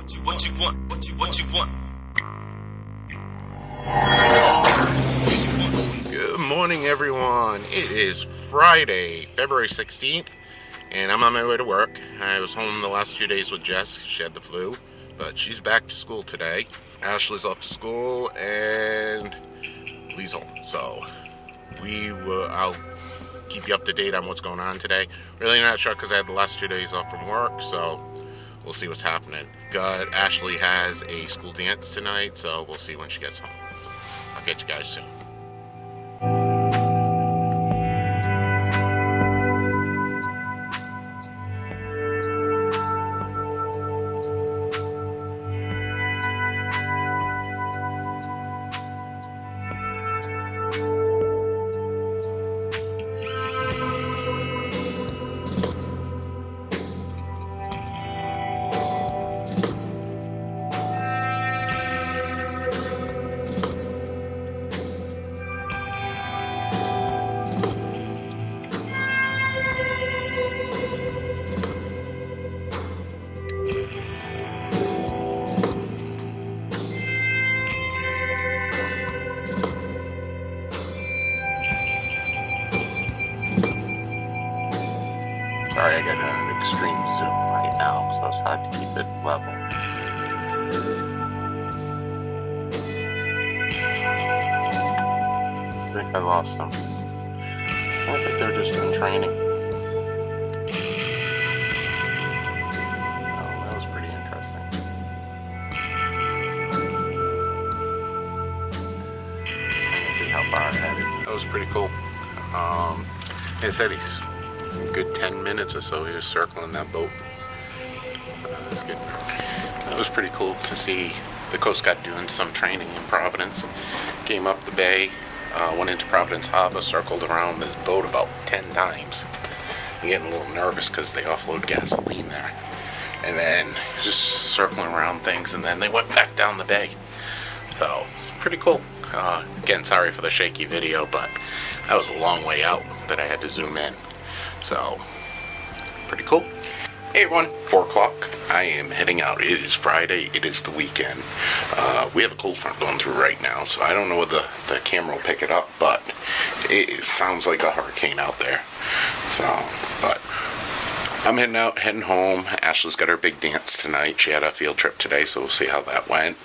What you want? What you want? Good morning, everyone. It is Friday, February 16th, and I'm on my way to work. I was home the last 2 days with Jess. She had the flu, but she's back to school today. Ashley's off to school, and Lee's home. So I'll keep you up to date on what's going on today. Really not sure because I had the last 2 days off from work, so we'll see what's happening. Ashley has a school dance tonight, so we'll see when she gets home. I'll get you guys soon. Sorry, I got an extreme zoom right now, so it's hard to keep it level. I think I lost them. I think they're just in training. Oh, that was pretty interesting. Let's see how far ahead. That was pretty cool. Like I said, he's a good 10 minutes or so he was circling that boat. It was pretty cool to see the Coast Guard doing some training in Providence. Came up the bay, went into Providence Harbor, circled around this boat about 10 times. I'm getting a little nervous because they offload gasoline there. And then just circling around things, and then they went back down the bay. So, pretty cool. Again, sorry for the shaky video, but that was a long way out that I had to zoom in. So, pretty cool. Hey everyone, 4 o'clock. I am heading out. It is Friday. It is the weekend. We have a cold front going through right now, so I don't know whether the camera will pick it up, but it sounds like a hurricane out there. So, but I'm heading home. Ashley's got her big dance tonight. She had a field trip today, so we'll see how that went.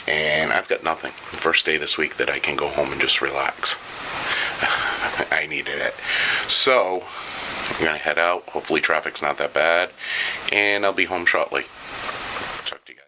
And I've got nothing. First day this week that I can go home and just relax. I needed it. So, I'm going to head out. Hopefully traffic's not that bad. And I'll be home shortly. Talk to you guys.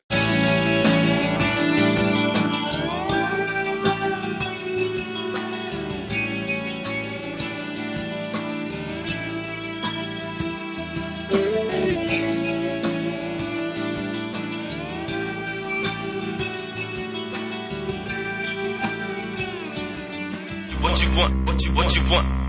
What you want? What you want?